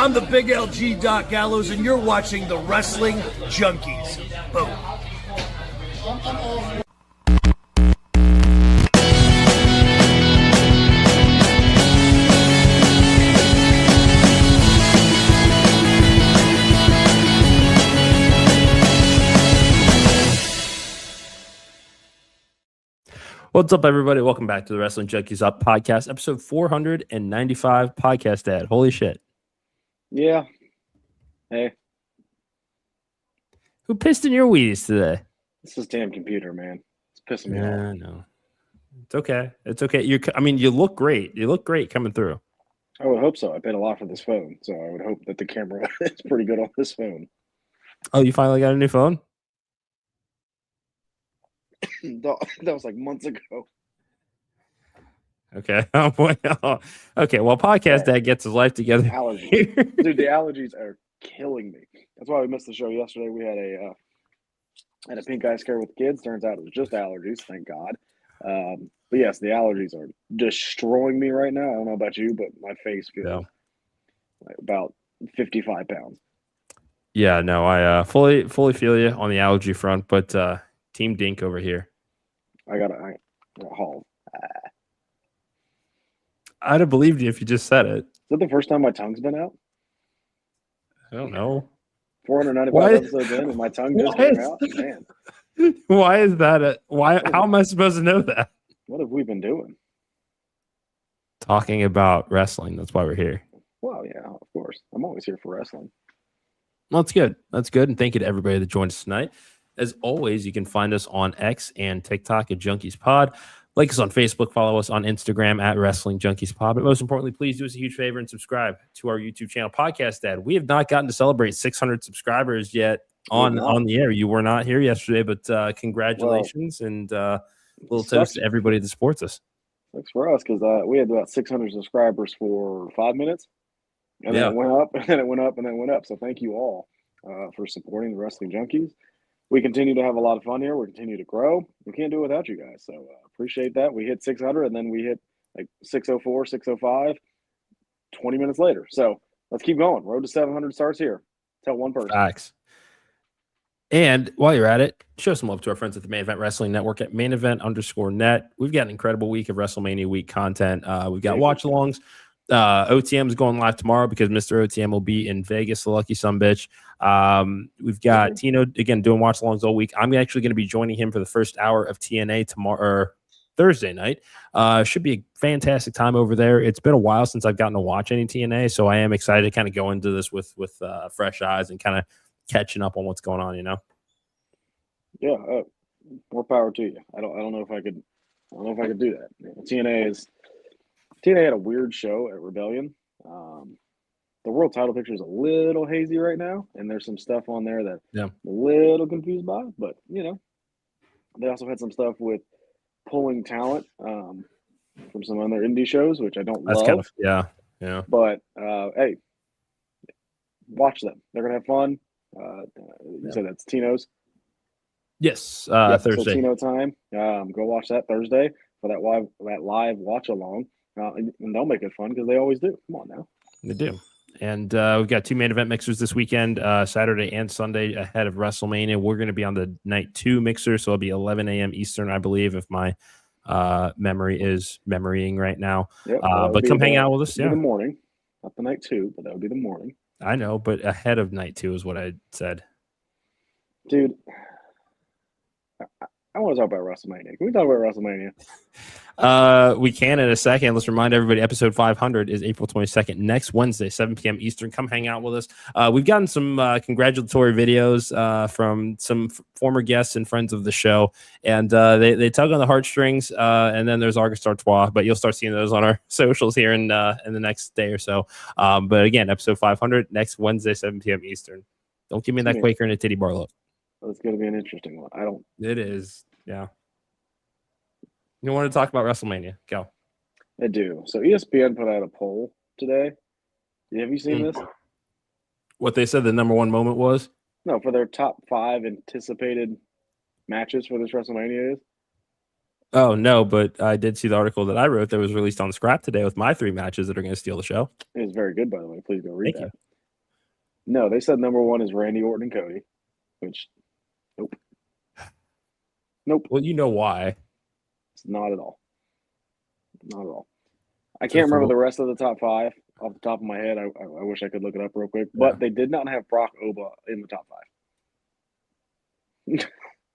I'm the big LG Doc Gallows, and you're watching the Wrestling Junkies. Boom. What's up, everybody? Welcome back to the Wrestling Junkies Podcast, episode 495, Podcast Dad. Holy shit. Yeah. Hey. Who pissed in your Wheaties today? It's this damn computer, man. It's pissing me off. I know. It's okay. It's okay. You look great. You look great coming through. I would hope so. I paid a lot for this phone, so I would hope that the camera is pretty good on this phone. Oh, you finally got a new phone? That was like months ago. Okay. Okay. Well, Podcast Dad gets his life together. Allergies. Dude, the allergies are killing me. That's why we missed the show yesterday. We had a pink eye scare with kids. Turns out it was just allergies, thank God. But yes, the allergies are destroying me right now. I don't know about you, but my face feels like about 55 pounds. Yeah, no, I fully feel you on the allergy front, but Team Dink over here. I got a haul. I'd have believed you if you just said it. Is that the first time my tongue's been out? I don't know. 495 episodes in, and my tongue just came out. Man, why is that? How am I supposed to know that? what have we been doing? Talking about wrestling. That's why we're here. Well, yeah, of course. I'm always here for wrestling. Well, that's good. That's good. And thank you to everybody that joined us tonight. As always, you can find us on X and TikTok at Junkies Pod. Like us on Facebook, follow us on Instagram at Wrestling Junkies Pod. But most importantly, please do us a huge favor and subscribe to our YouTube channel, Podcast Dad. We have not gotten to celebrate 600 subscribers yet on the air. You were not here yesterday, but congratulations and a little toast to everybody that supports us. Thanks for us, because we had about 600 subscribers for 5 minutes, and then it went up, and then it went up, and then it went up. So thank you all for supporting the Wrestling Junkies. We continue to have a lot of fun here. We continue to grow. We can't do it without you guys. So appreciate that. We hit 600, and then we hit like 604, 605, 20 minutes later. So let's keep going. Road to 700 starts here. Tell one person. Facts. And while you're at it, show some love to our friends at the Main Event Wrestling Network at mainevent_net. We've got an incredible week of WrestleMania week content. We've got watch-alongs. OTM is going live tomorrow because Mr. OTM will be in Vegas, the lucky sumbitch. We've got Tino again doing watch alongs all week. I'm actually going to be joining him for the first hour of TNA tomorrow or Thursday night. Should be a fantastic time over there. It's been a while since I've gotten to watch any TNA, so I am excited to kind of go into this with fresh eyes and kind of catching up on what's going on. Yeah, more power to you. I don't know if I could. I don't know if I could do that. TNA had a weird show at Rebellion. The world title picture is a little hazy right now, and there's some stuff on there that I'm a little confused by. But, they also had some stuff with pulling talent from some other indie shows, which I don't love. Yeah. But, hey, watch them. They're going to have fun. You said that's Tino's? Yes, Thursday. So Tino time. Go watch that Thursday for that live watch-along. And they'll make it fun because they always do. Come on now. They do. And we've got 2 main event mixers this weekend, Saturday and Sunday ahead of WrestleMania. We're going to be on the night 2 mixer, so it'll be 11 a.m. Eastern, I believe, if my memory is memorying right now. Yep, but come hang out with us. In the morning, not the night 2, but that would be the morning. I know, but ahead of night 2 is what I said. Dude, I want to talk about WrestleMania. Can we talk about WrestleMania? We can in a second. Let's remind everybody, episode 500 is April 22nd, next Wednesday, 7 p.m. Eastern. Come hang out with us. We've gotten some congratulatory videos from some former guests and friends of the show, and they tug on the heartstrings, and then there's August Artois, but you'll start seeing those on our socials here in the next day or so. But again, episode 500, next Wednesday, 7 p.m. Eastern. Don't give me that Quaker and a titty bar look. It's going to be an interesting one. It is, yeah. You want to talk about WrestleMania? Go. I do. So ESPN put out a poll today. Have you seen this? What they said the number one moment was? No, for their top 5 anticipated matches for this WrestleMania is. Oh, no, but I did see the article that I wrote that was released on Scrap today with my 3 matches that are going to steal the show. It was very good, by the way. Please go read that. No, they said number 1 is Randy Orton and Cody, which nope. Well, you know why. It's not at all. Not at all. I can't remember the rest of the top 5 off the top of my head. I wish I could look it up real quick. But they did not have Brock Oba in the top 5.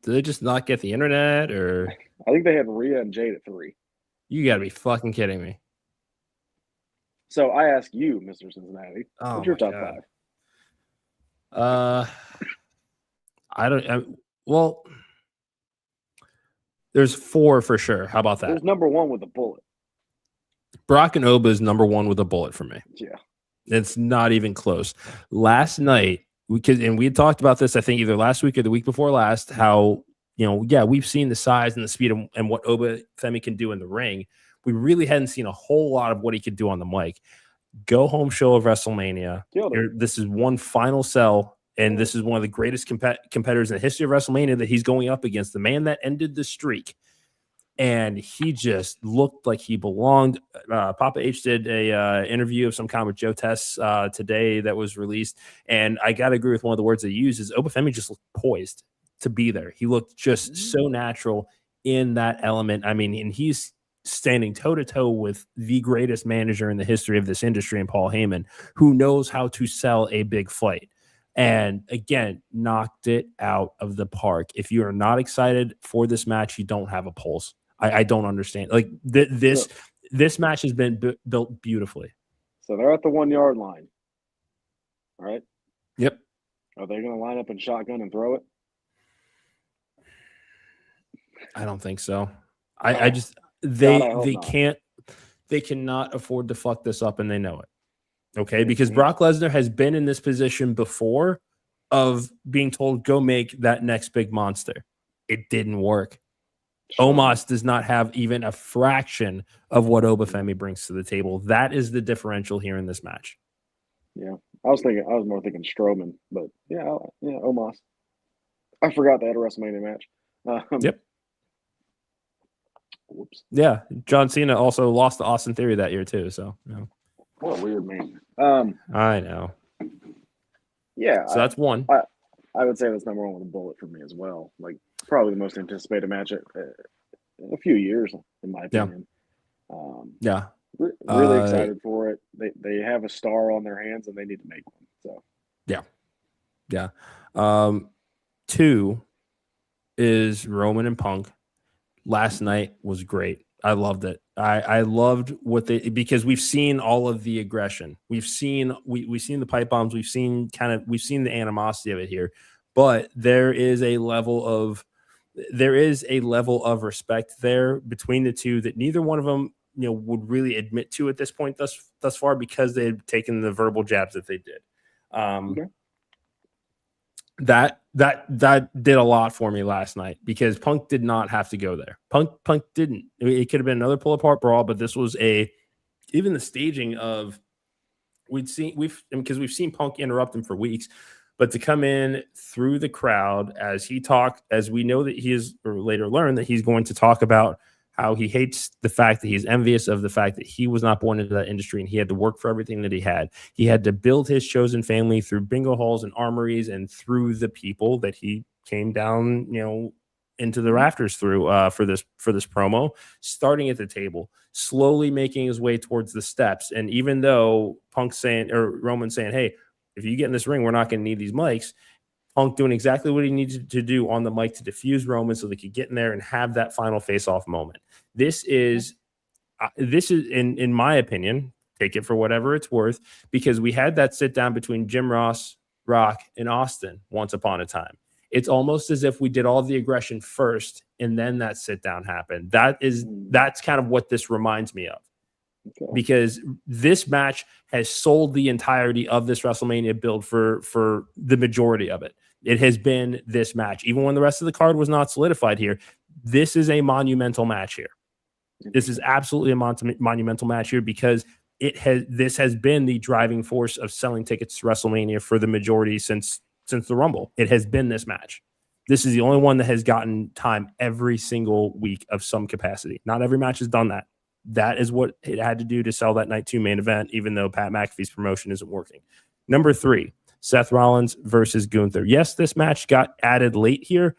Did they just not get the internet, or? I think they had Rhea and Jade at 3. You got to be fucking kidding me. So I ask you, Mr. Cincinnati, what's your top 5? Well, there's 4 for sure. How about that? There's number 1 with a bullet. Brock and Oba is number 1 with a bullet for me. Yeah. It's not even close. Last night, we had talked about this, I think either last week or the week before last, how, we've seen the size and the speed and what Oba Femi can do in the ring. We really hadn't seen a whole lot of what he could do on the mic. Go home show of WrestleMania. This is one final sell, and this is one of the greatest competitors in the history of WrestleMania that he's going up against, the man that ended the streak. And he just looked like he belonged. Papa H did a interview of some kind with Joe Tess today that was released. And I got to agree with one of the words they used is Oba Femi just looked poised to be there. He looked just so natural in that element. I mean, and he's standing toe-to-toe with the greatest manager in the history of this industry in Paul Heyman, who knows how to sell a big fight. And again, knocked it out of the park. If you are not excited for this match, you don't have a pulse. I don't understand. Like this match has been built beautifully. So they're at the 1 yard line. All right. Yep. Are they going to line up in shotgun and throw it? I don't think so. They cannot afford to fuck this up, and they know it. Okay, because Brock Lesnar has been in this position before of being told, go make that next big monster. It didn't work. Omos does not have even a fraction of what Oba Femi brings to the table. That is the differential here in this match. Yeah, I was more thinking Strowman, but yeah, Omos. I forgot they had a WrestleMania match. Yep. Whoops. Yeah, John Cena also lost to Austin Theory that year too. So, what a weird man. I know. Yeah, so that's 1. I would say that's number 1 with a bullet for me as well. Like probably the most anticipated match in a few years, in my opinion. Really excited for it. They have a star on their hands and they need to make one. So yeah. 2 is Roman and Punk. Last night was great. I loved it. I loved because we've seen all of the aggression. We've seen the pipe bombs. We've seen the animosity of it here, but there is a level of respect there between the two that neither one of them, would really admit to at this point thus far, because they had taken the verbal jabs that they did. That did a lot for me last night, because Punk did not have to go there. Punk didn't. It could have been another pull apart brawl, but this was even the staging of we've seen Punk interrupt him for weeks, but to come in through the crowd as we know that he is, or later learn that he's going to talk about how he hates the fact that he's envious of the fact that he was not born into that industry and he had to work for everything that he had. He had to build his chosen family through bingo halls and armories and through the people that he came down, into the rafters through for this promo, starting at the table, slowly making his way towards the steps. And even though Roman's saying, hey, if you get in this ring, we're not going to need these mics, Punk doing exactly what he needed to do on the mic to diffuse Roman so they could get in there and have that final face-off moment. This is in my opinion, take it for whatever it's worth, because we had that sit down between Jim Ross, Rock, and Austin once upon a time. It's almost as if we did all the aggression first and then that sit down happened. That's kind of what this reminds me of. Okay. Because this match has sold the entirety of this WrestleMania build for the majority of it. It has been this match. Even when the rest of the card was not solidified here, this is a monumental match here. This is absolutely a monumental match here, because this has been the driving force of selling tickets to WrestleMania for the majority since the Rumble. It has been this match. This is the only one that has gotten time every single week of some capacity. Not every match has done that. That is what it had to do to sell that night 2 main event, even though Pat McAfee's promotion isn't working. Number 3, Seth Rollins versus Gunther. Yes, this match got added late here,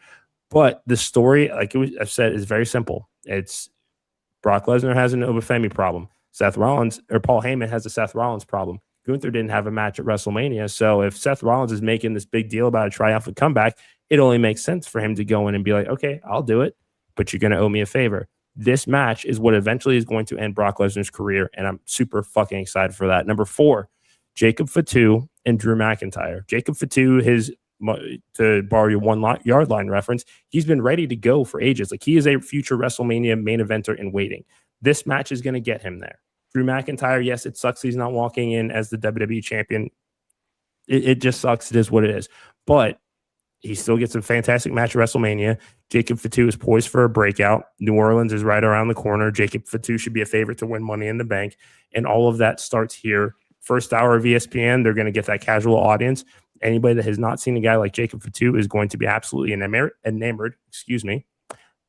but the story, like I've said, is very simple. It's Brock Lesnar has an Obafemi problem. Seth Rollins or Paul Heyman has a Seth Rollins problem. Gunther didn't have a match at WrestleMania. So if Seth Rollins is making this big deal about a triumphant comeback, it only makes sense for him to go in and be like, okay, I'll do it, but you're going to owe me a favor. This match is what eventually is going to end Brock Lesnar's career, and I'm super fucking excited for that. Number 4, Jacob Fatu and Drew McIntyre. Jacob Fatu, to borrow your 1 yard line reference, he's been ready to go for ages. Like, he is a future WrestleMania main eventer in waiting. This match is going to get him there. Drew McIntyre, yes, it sucks he's not walking in as the WWE champion. It just sucks. It is what it is. But he still gets a fantastic match at WrestleMania. Jacob Fatu is poised for a breakout. New Orleans is right around the corner. Jacob Fatu should be a favorite to win Money in the Bank. And all of that starts here. First hour of ESPN, they're going to get that casual audience. Anybody that has not seen a guy like Jacob Fatu is going to be absolutely enamored.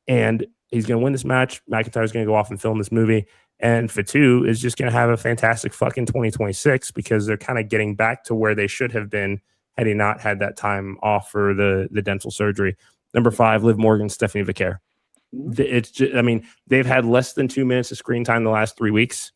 And he's going to win this match. McIntyre's going to go off and film this movie. And Fatu is just going to have a fantastic fucking 2026 because they're kind of getting back to where they should have been had he not had that time off for the dental surgery. Number 5, Liv Morgan, Stephanie Vicaire. It's just, I mean, they've had less than 2 minutes of screen time the last 3 weeks,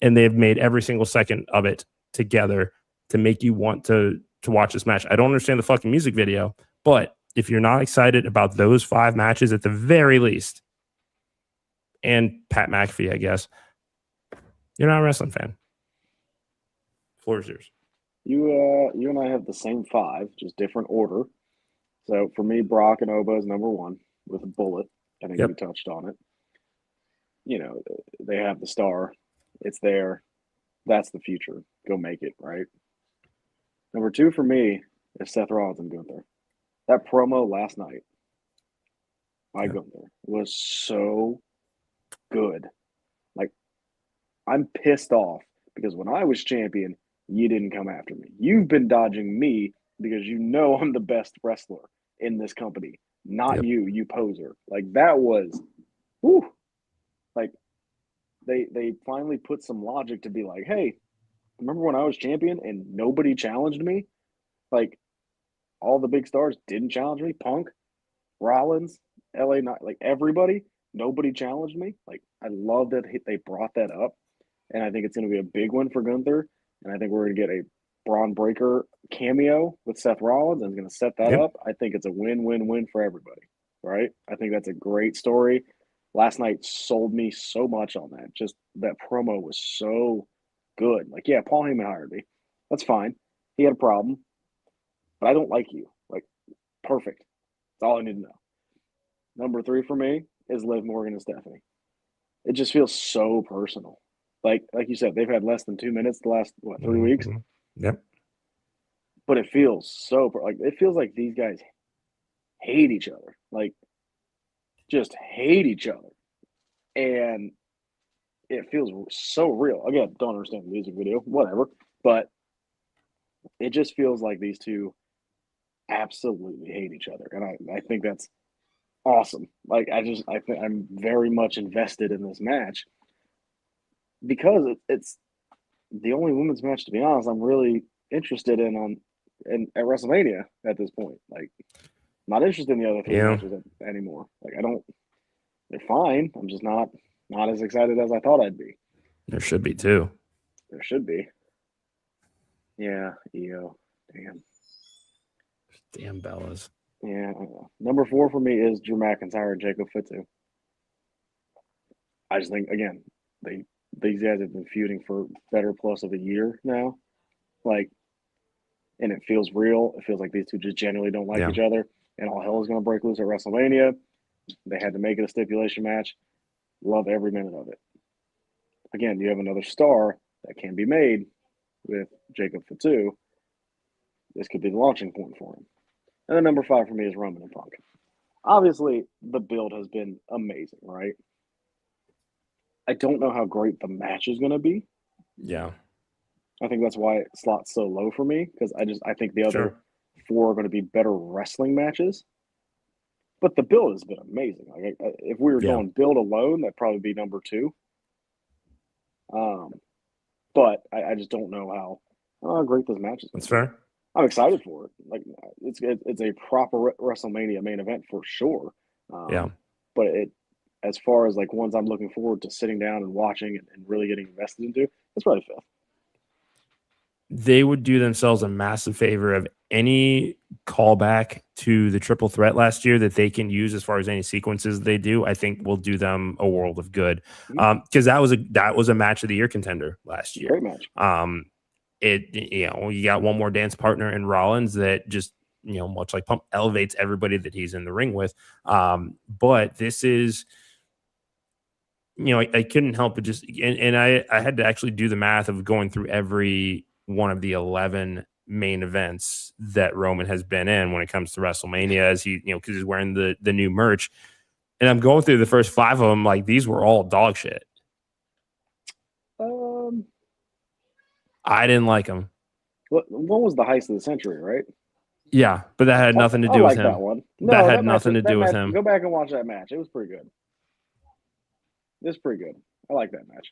and they've made every single second of it together to make you want to watch this match. I don't understand the fucking music video, but if you're not excited about those 5 matches at the very least, and Pat McAfee, I guess, you're not a wrestling fan. Floor is yours. You and I have the same 5, just different order. So for me, Brock and Oba is number 1 with a bullet. I think we touched on it. You know, they have the star. It's there. That's the future. Go make it, right? Number 2 for me is Seth Rollins and Gunther. That promo last night by Gunther was so good. Like, I'm pissed off because when I was champion, you didn't come after me. You've been dodging me because you know I'm the best wrestler in this company, not you poser. Like, that was, whew. Like, they finally put some logic to be like, hey, remember when I was champion and nobody challenged me? Like, all the big stars didn't challenge me. Punk, Rollins, LA Knight, like everybody, nobody challenged me. Like, I love that they brought that up. And I think it's going to be a big one for Gunther. And I think we're going to get a Braun Breaker cameo with Seth Rollins, and it's going to set that up. I think it's a win-win-win for everybody, right? I think that's a great story. Last night sold me so much on that. Just that promo was so good. Like, yeah, Paul Heyman hired me. That's fine. He had a problem. But I don't like you. Like, perfect. That's all I need to know. Number 3 for me is Liv Morgan and Stephanie. It just feels so personal. Like you said, they've had less than 2 minutes the last, 3 weeks? Yep. But it feels so, like, it feels like these guys hate each other. Like, just hate each other. And it feels so real. Again, don't understand the music video, whatever. But it just feels like these two absolutely hate each other. And I think that's awesome. Like, I think I'm very much invested in this match because it's the only women's match, to be honest, I'm really interested in at WrestleMania at this point. Like, I'm not interested in the other 3 matches anymore. Like, they're fine. I'm just not as excited as I thought I'd be. There should be too. There should be. Yeah, EO. Damn Bellas. Yeah. Number 4 for me is Drew McIntyre and Jacob Fatu. I just think, again, these guys have been feuding for better plus of a year now. Like, and it feels real. It feels like these two just genuinely don't like each other. And all hell is going to break loose at WrestleMania. They had to make it a stipulation match. Love every minute of it. Again, you have another star that can be made with Jacob Fatu. This could be the launching point for him. And then number 5 for me is Roman and Punk. Obviously, the build has been amazing, right? I don't know how great the match is going to be. Yeah. I think that's why it slots so low for me, because I think the other 4 are going to be better wrestling matches. But the build has been amazing. Like, if we were going build alone, that'd probably be number 2. But I just don't know how great this match is. That's fair. I'm excited for it. Like it's a proper WrestleMania main event for sure. Yeah. But as far as like ones I'm looking forward to sitting down and watching and really getting invested into, it's probably fifth. They would do themselves a massive favor of any callback to the triple threat last year that they can use as far as any sequences they do. I think will do them a world of good, because that was a match of the year contender last year. Great match. You got one more dance partner in Rollins that just, much like Pump, elevates everybody that he's in the ring with. But this is, I couldn't help but just, and I had to actually do the math of going through every one of the 11 main events that Roman has been in when it comes to WrestleMania, as he, because he's wearing the new merch. And I'm going through the first 5 of them, like these were all dog shit. I didn't like him. What was the heist of the century, right? Yeah, but that had nothing to do with him. That one. No, that had nothing to do with him. Go back and watch that match. It was pretty good. It was pretty good. I like that match.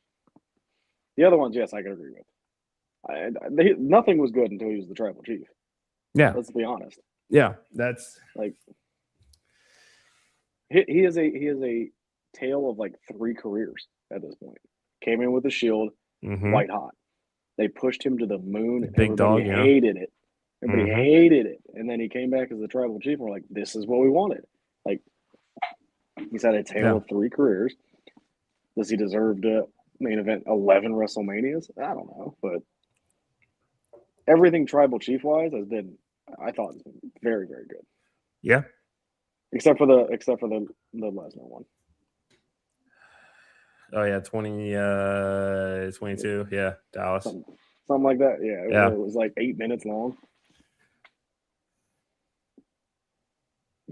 The other ones, yes, I can agree with. Nothing was good until he was the tribal chief. Yeah, let's be honest. Yeah, that's like he is a tale of like 3 careers at this point. Came in with the Shield, white hot. They pushed him to the moon, and big dog. Hated it. Everybody hated it, and then he came back as the tribal chief, and we're like, "This is what we wanted." Like he's had a tale of 3 careers. Does he deserve to main event 11 WrestleManias? I don't know, but everything tribal chief wise has been, I thought, has been very, very good. Yeah, except for the Lesnar one. Oh yeah, 22. Yeah, Dallas. Something like that. Yeah, it was like 8 minutes long.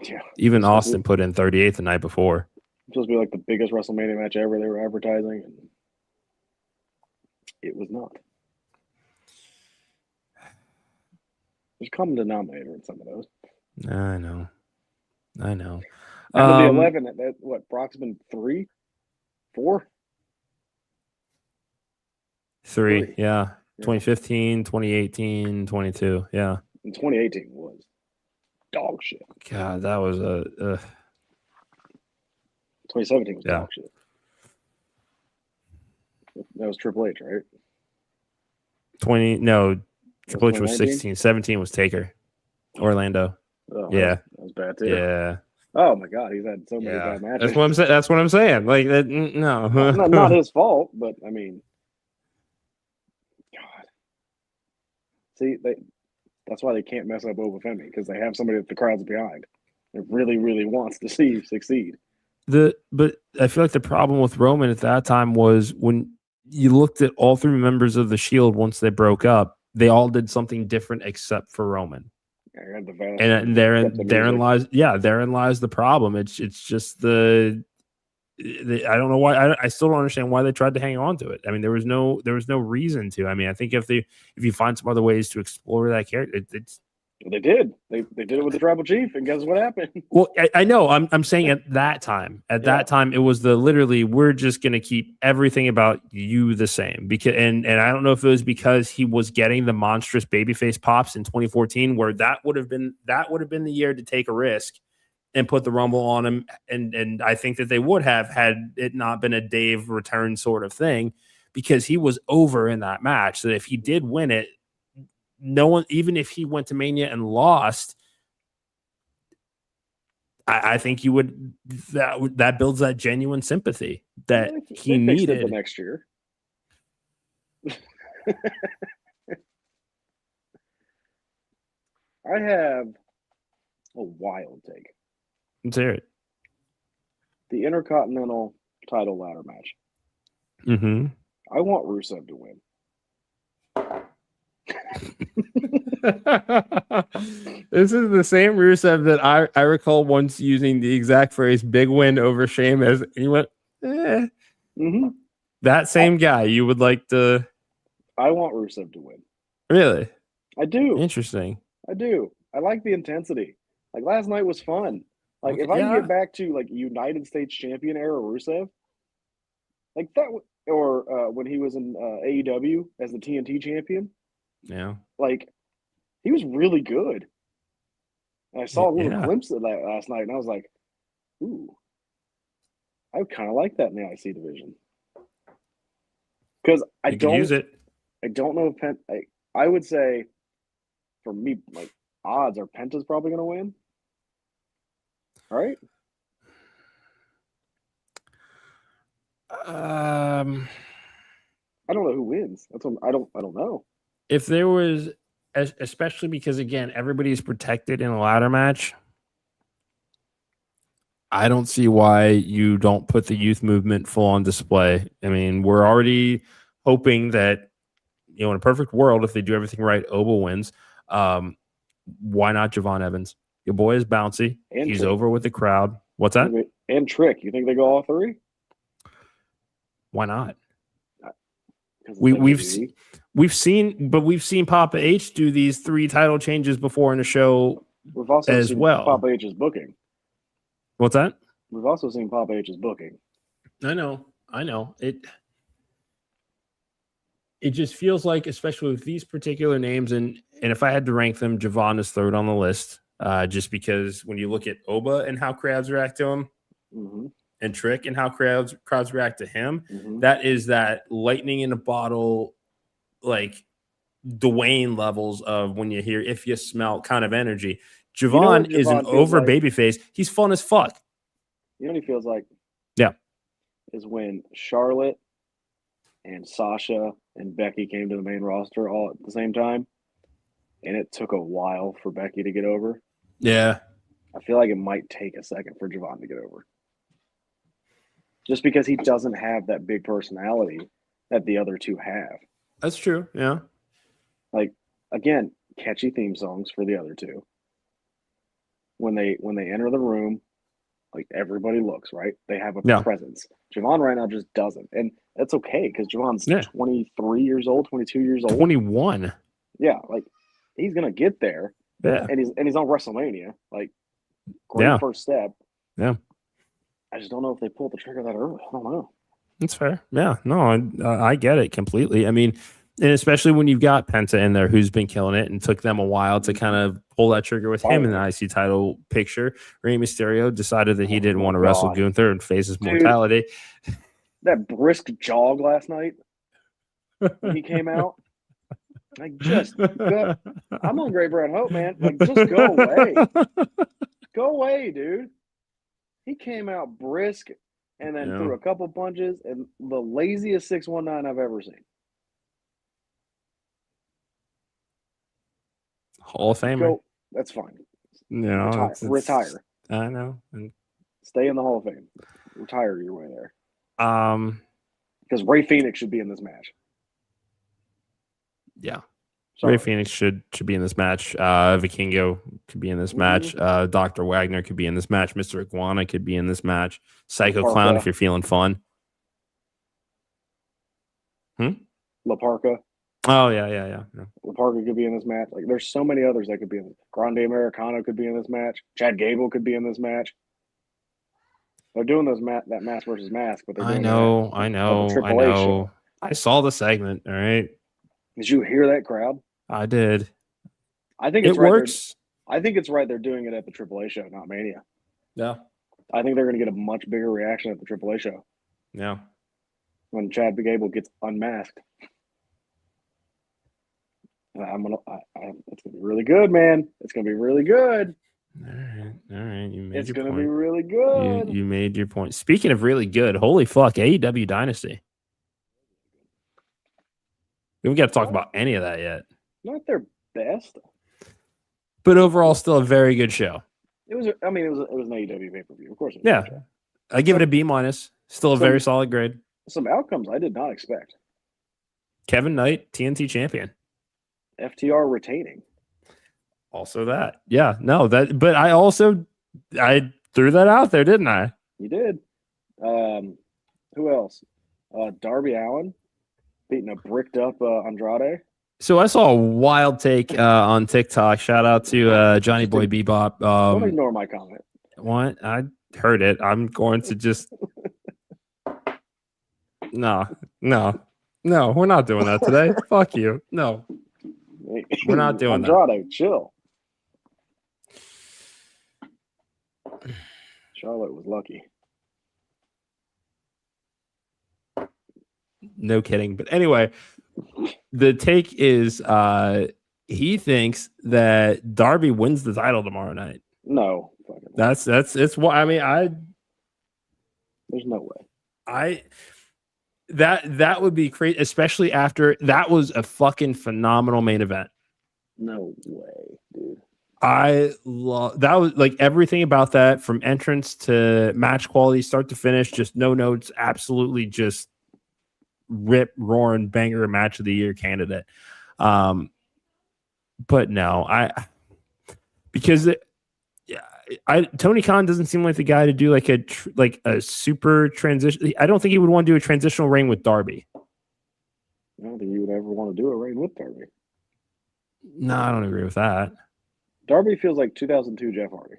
Yeah. Even Austin put in 38 the night before. It's supposed to be like the biggest WrestleMania match ever they were advertising, and it was not. There's a common denominator in some of those. I know. Out of the 11, Brock's been 3? 4? 3, yeah. 2015, 2018, 22, yeah. And 2018 was dog shit. God, that was 2017 was dog shit. That was Triple H, right? Triple H was 16. 17 was Taker. Orlando. Oh, yeah. That was bad too. Yeah. Oh my God, he's had so many bad matches. That's what I'm saying. Like that. No, not his fault, but I mean, God. See, that's why they can't mess up Obafemi, because they have somebody that the crowd's behind. It really, really wants to see you succeed. But I feel like the problem with Roman at that time was when you looked at all 3 members of the Shield once they broke up, they all did something different except for Roman. And therein lies the problem. It's just I don't know why. I still don't understand why they tried to hang on to it. I mean, there was no reason to. I mean, I think if you find some other ways to explore that character, they did. They did it with the tribal chief, and guess what happened? Well, I know. I'm saying at that time, that time, it was literally we're just going to keep everything about you the same, because and I don't know if it was because he was getting the monstrous babyface pops in 2014, where that would have been the year to take a risk and put the Rumble on him, and I think that they would have had it not been a Dave return sort of thing, because he was over in that match. So if he did win it, no one, even if he went to Mania and lost, I think you would that builds that genuine sympathy that he needed the next year. I have a wild take. Let's hear it. The Intercontinental title ladder match. I want Rusev to win. This is the same Rusev that I recall once using the exact phrase "big win over Sheamus." And he went, That same guy you would like to. I want Rusev to win. Really? I do. Interesting. I do. I like the intensity. Like last night was fun. Like if I can get back to like United States champion era Rusev, like that, or when he was in AEW as the TNT champion. Yeah. Like He was really good. And I saw a little Yeah. glimpse of that last night, and I was like, ooh, I would kind of like that in the IC division. Because You could use it. I don't know if I would say, for me, like, odds are Penta's probably going to win. Right? I don't know who wins. That's what I don't know. If there was, especially because again, everybody's protected in a ladder match. I don't see why you don't put the youth movement full on display. I mean, we're already hoping that, in a perfect world, if they do everything right, Oba wins. Why not Javon Evans? Your boy is bouncy. And He's Trick. over with the crowd. What's that? And Trick. You think they go all three? Why not? We've We've seen Papa H do these 3 title changes before in a show. We've also as seen well. Papa H's booking. What's that? We've also seen Papa H's booking. I know. It just feels like, especially with these particular names, and if I had to rank them, Javon is third on the list, just because when you look at Oba and how crowds react to him, and Trick and how crowds react to him, that is that lightning in a bottle, like Dwayne levels of when you hear "if you smell" kind of energy. Javon is an over babyface. He's fun as fuck. You know what he feels like? Yeah. Is when Charlotte and Sasha and Becky came to the main roster all at the same time, and it took a while for Becky to get over. Yeah. I feel like it might take a second for Javon to get over. Just because he doesn't have that big personality that the other two have. That's true. Yeah. Like, again, catchy theme songs for the other two. When they enter the room, like, everybody looks, right? They have a presence. Javon right now just doesn't. And that's okay because Javon's 23 years old, 22 years old. 21. Yeah, like, he's going to get there. Yeah. And he's on WrestleMania. Like, great first step. Yeah. I just don't know if they pulled the trigger that early. I don't know. That's fair. Yeah. No, I get it completely. I mean, and especially when you've got Penta in there who's been killing it and took them a while to kind of pull that trigger with him in the IC title picture. Rey Mysterio decided that he didn't want to wrestle Gunther and face his mortality. That brisk jog last night when he came out. Like, just go. I'm on Great Brad Hope, man. Like, just go away. Go away, dude. He came out brisk and then threw a couple punches and the laziest 619 I've ever seen. Hall of Famer. That's fine. No, retire. I know. Stay in the Hall of Fame. Retire your way there. Because Ray Phoenix should be in this match. Yeah. Sorry. Ray Phoenix should be in this match. Vikingo could be in this match. Dr. Wagner could be in this match. Mr. Iguana could be in this match. Psycho Clown if you're feeling fun. La Parka. Oh, yeah. La Parka could be in this match. Like, there's so many others that could be in this. Grande Americano could be in this match. Chad Gable could be in this match. They're doing that mask versus mask, but they're doing I know. I saw the segment, all right? Did you hear that crowd? I did. I think it works. I think it's right they're doing it at the AAA show, not Mania. Yeah. I think they're going to get a much bigger reaction at the AAA show. Yeah. When Chad Gable gets unmasked. It's gonna be really good, man. It's gonna be really good. All right. You made it's your gonna point. be really good. You made your point. Speaking of really good, holy fuck, AEW Dynasty. We haven't got to talk about any of that yet. Not their best, but overall, still a very good show. It was. I mean, it was an AEW pay-per-view, of course. I give it a B-. Still a very solid grade. Some outcomes I did not expect. Kevin Knight, TNT champion. FTR retaining. Also that. Yeah, no, but I threw that out there, didn't I? You did. Who else? Darby Allin beating a bricked up Andrade. So I saw a wild take on TikTok. Shout out to Johnny Boy Bebop. Don't ignore my comment. What? I heard it. I'm going to just No, we're not doing that today. Fuck you. No. We're not doing Andrade, chill. Charlotte was lucky. No kidding. But anyway, the take is he thinks that Darby wins the title tomorrow night. No. It's what I mean. There's no way. That would be crazy, especially after that was a fucking phenomenal main event. No way, dude. I love that. Was like everything about that, from entrance to match quality, start to finish, just no notes, absolutely just rip roaring banger match of the year candidate. But no, Tony Khan doesn't seem like the guy to do like a super transition. I don't think he would want to do a transitional reign with Darby. I don't think he would ever want to do a reign with Darby. No, I don't agree with that. Darby feels like 2002 Jeff Hardy.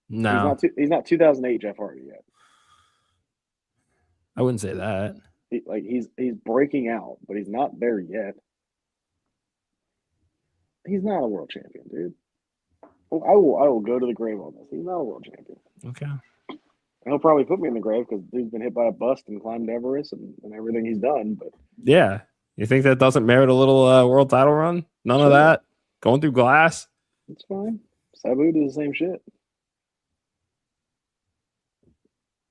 No, he's not 2008 Jeff Hardy yet. I wouldn't say that. He's breaking out, but he's not there yet. He's not a world champion, dude. I will go to the grave on this. He's not a world champion. Okay. And he'll probably put me in the grave because dude's been hit by a bus and climbed Everest and everything he's done. But yeah, you think that doesn't merit a little world title run? None of that. Going through glass. It's fine. Sabu does the same shit.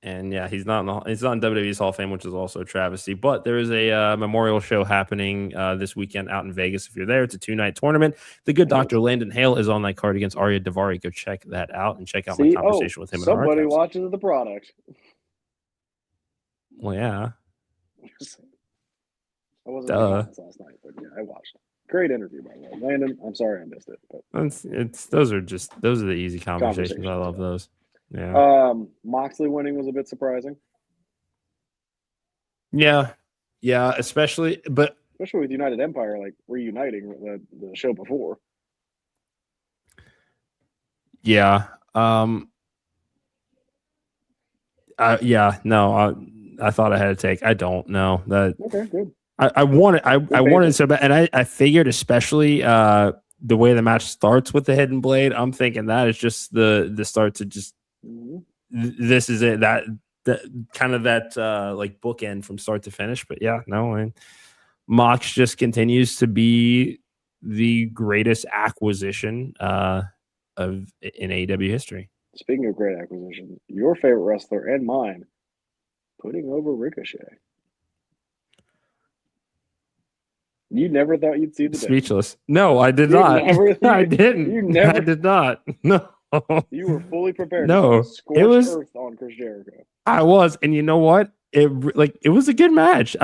And yeah, he's not in WWE's Hall of Fame, which is also a travesty. But there is a memorial show happening this weekend out in Vegas. If you're there, it's a 2-night tournament. The good Dr. Landon Hale is on that card against Arya Davari. Go check that out and check out my conversation with him. Somebody watches the product. Well, yeah. I wasn't last night, but yeah, I watched it. Great interview, by the way. Landon, I'm sorry I missed it. But those are the easy conversations. I love those. Yeah. Moxley winning was a bit surprising. Yeah, especially with United Empire like reuniting the show before. Yeah. I thought I had a take. I don't know that. Okay, good. I wanted so bad, and I figured, especially the way the match starts with the hidden blade, I'm thinking that is just the start to just this is it, that kind of that like bookend from start to finish. But yeah, no, I mean, Mox just continues to be the greatest acquisition in AEW history. Speaking of great acquisition, your favorite wrestler and mine putting over Ricochet. You never thought you'd see the day. Speechless. No, I did not. I didn't. I did not. No. You were fully prepared. No, it was earth on Chris Jericho. I was, and you know what? It was a good match.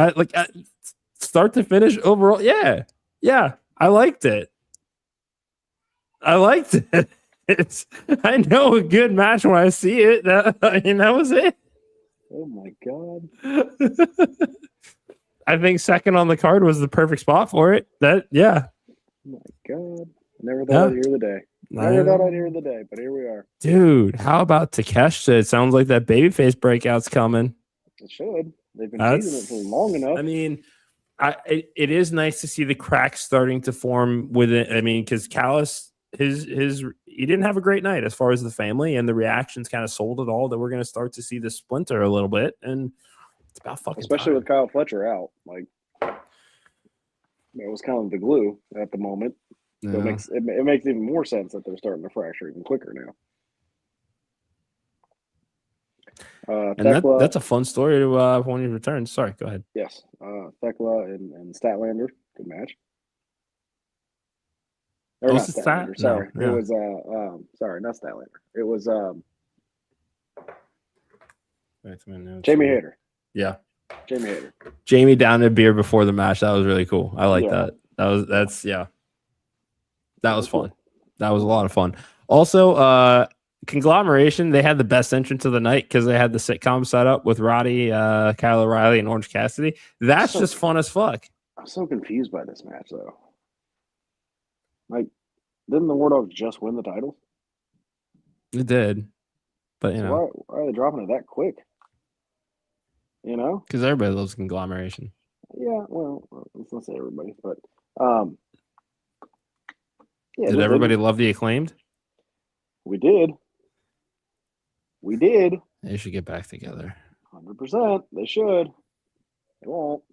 Start to finish overall. Yeah. I liked it. I know a good match when I see it. That was it. Oh my god. I think second on the card was the perfect spot for it. Oh my god. Never thought I'd hear the day. But here we are. Dude, how about Takeshita? It sounds like that babyface breakout's coming. It should. They've been teasing it for long enough. I mean, it is nice to see the cracks starting to form with it. I mean, because Callis, he didn't have a great night as far as the family, and the reactions kind of sold it all that we're going to start to see the splinter a little bit. And it's about fucking especially time. With Kyle Fletcher out. Like, it was kind of the glue at the moment. So it makes even more sense that they're starting to fracture even quicker now. And that's a fun story to when he returns. Sorry, go ahead. Yes. Thekla and Statlander. Good match. Or not Statlander, sorry. No, yeah. It was sorry, not Statlander. It was Jamie Hayter. Yeah. Jamie Hayter. Jamie down a beer before the match. That was really cool. I like that. That was fun. That was a lot of fun. Also, Conglomeration, they had the best entrance of the night because they had the sitcom set up with Roddy, Kyle O'Reilly, and Orange Cassidy. That's just fun as fuck. I'm so confused by this match, though. Like, didn't the War Dogs just win the title? It did. But, why are they dropping it that quick? You know? Because everybody loves Conglomeration. Yeah, well, let's not say everybody, but yeah. Did everybody love the Acclaimed? We did. We did. They should get back together. 100%. They should. They won't.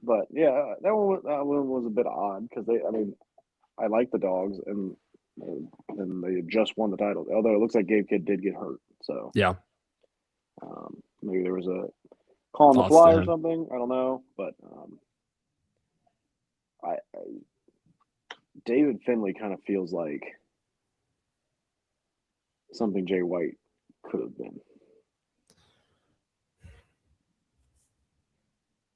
But yeah, that one was a bit odd because I like the Dogs and they just won the title. Although it looks like Gabe Kidd did get hurt, so Yeah. Maybe there was a call on the Thoughts fly to or him. something. I don't know, but David Finlay kind of feels like something Jay White could have been.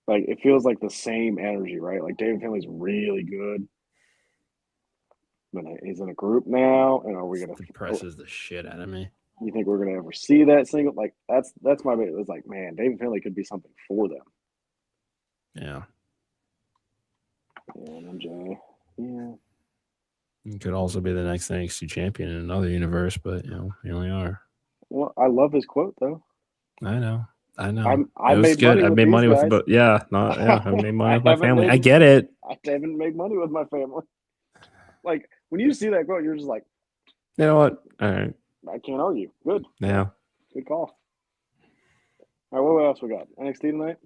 Like it feels like the same energy, right? Like David Finlay's really good, but he's in a group now, and are we gonna Depresses the shit out of me. You think we're gonna ever see that single? Like that's my bit. It's like, man, David Finlay could be something for them. Yeah. And MJ, yeah. You could also be the next NXT champion in another universe, but you only are. Well, I love his quote though. I know. I it was made good. money I with made these money guys. with, I made money with my family. I get it. I haven't made money with my family. Like when you see that quote, you're just like, you know what? All right. I can't argue. Good. Yeah. Good call. All right, what else we got? NXT tonight?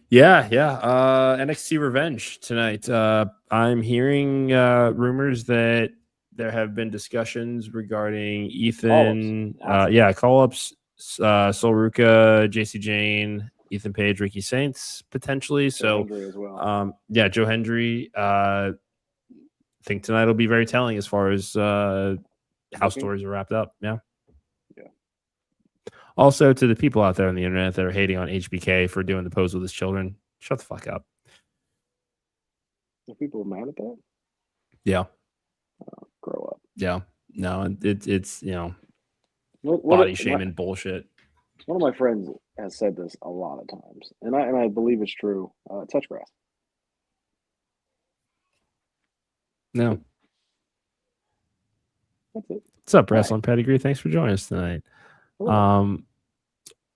Yeah. NXT Revenge tonight. I'm hearing rumors that there have been discussions regarding Ethan. Awesome. Call-ups. Sol Ruka, JC Jane, Ethan Page, Ricky Saints potentially. Joe Hendry as well. Joe Hendry. I think tonight will be very telling as far as how stories are wrapped up. Yeah. Also, to the people out there on the internet that are hating on HBK for doing the pose with his children, shut the fuck up. Are people mad at that? Yeah. Grow up. Yeah. No, it's body shaming bullshit. One of my friends has said this a lot of times, and I believe it's true. Touch grass. No. That's it. What's up, Wrestling Pedigree? Thanks for joining us tonight.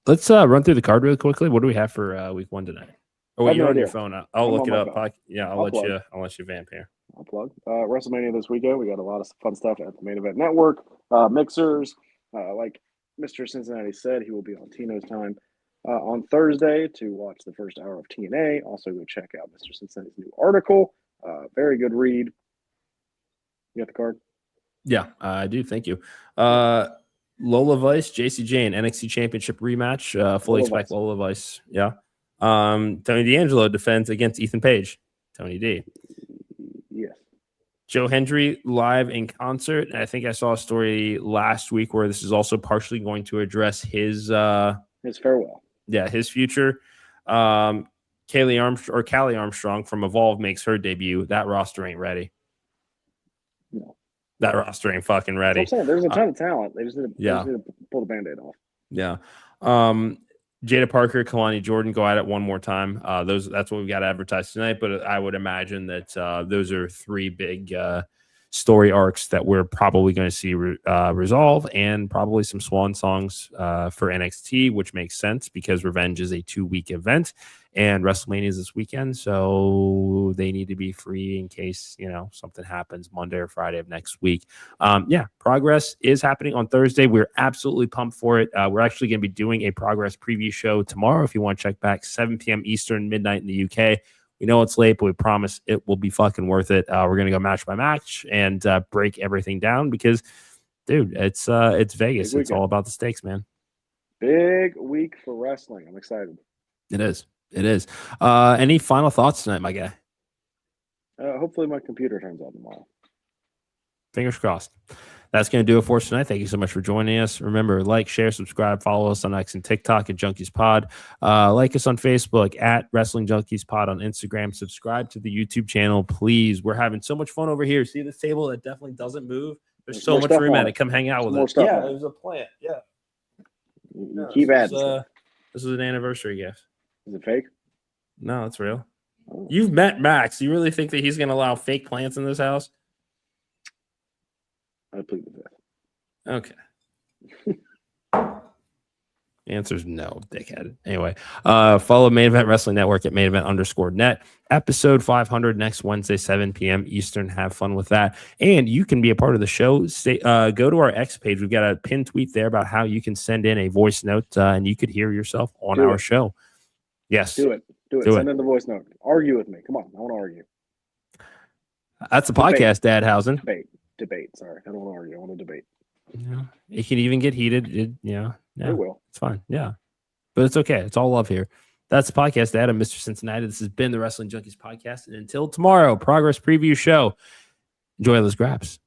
Let's run through the card really quickly. What do we have for week 1 tonight? Oh, wait, you're on your phone. I'll look it up. I'll let you vamp here. I'll plug. WrestleMania this weekend. We got a lot of fun stuff at the Main Event Network. Mixers. Like Mr. Cincinnati said, he will be on Tino's time on Thursday to watch the first hour of TNA. Also, go check out Mr. Cincinnati's new article. Very good read. You got the card? Yeah, I do. Thank you. Lola Vice, JC Jane, NXT Championship rematch. Fully expect Lola Vice. Yeah. Tony D'Angelo defends against Ethan Page. Tony D. Yes. Joe Hendry live in concert. I think I saw a story last week where this is also partially going to address his farewell. Yeah, his future. Callie Armstrong from Evolve makes her debut. That roster ain't ready. No. That roster ain't fucking ready. I'm saying there's a ton of talent. They just need to pull the Band-Aid off. Yeah. Jada Parker, Kalani Jordan go at it one more time. That's what we've got advertised tonight. But I would imagine that those are 3 big story arcs that we're probably going to see resolve, and probably some swan songs for NXT, which makes sense because Revenge is a 2-week event and WrestleMania is this weekend. So they need to be free in case, something happens Monday or Friday of next week. Progress is happening on Thursday. We're absolutely pumped for it. We're actually going to be doing a Progress preview show tomorrow. If you want to check back, 7 p.m. Eastern, midnight in the UK. We know it's late, but we promise it will be fucking worth it. We're going to go match by match and break everything down because, dude, it's Vegas. It's all about the stakes, man. Big week for wrestling. I'm excited. It is. Any final thoughts tonight, my guy? Hopefully my computer turns on tomorrow. Fingers crossed. That's going to do it for us tonight. Thank you so much for joining us. Remember, like, share, subscribe, follow us on X and TikTok at Junkies Pod. Like us on Facebook at Wrestling Junkies Pod on Instagram. Subscribe to the YouTube channel, please. We're having so much fun over here. See this table that definitely doesn't move? There's so much room at it. Come hang out with us. Yeah, there's a plant. Yeah. You keep adding stuff. This is an anniversary gift. Is it fake? No, it's real. Oh. You've met Max. You really think that he's going to allow fake plants in this house? I plead the fifth. Okay. Answer's no, dickhead. Anyway, follow Main Event Wrestling Network at main event _net. Episode 500 next Wednesday, 7 p.m. Eastern. Have fun with that. And you can be a part of the show. Go to our X page. We've got a pinned tweet there about how you can send in a voice note and you could hear yourself on our show. Yes. Do it. Send in the voice note. Argue with me. Come on. I want to argue. That's a podcast, Dadhausen. Debate. Sorry. I don't want to argue. I want to debate. Yeah. It can even get heated. Yeah. It will. It's fine. Yeah. But it's okay. It's all love here. That's the podcast, Adam, Mr. Cincinnati. This has been the Wrestling Junkies Podcast. And until tomorrow, Progress Preview Show. Enjoy those graps.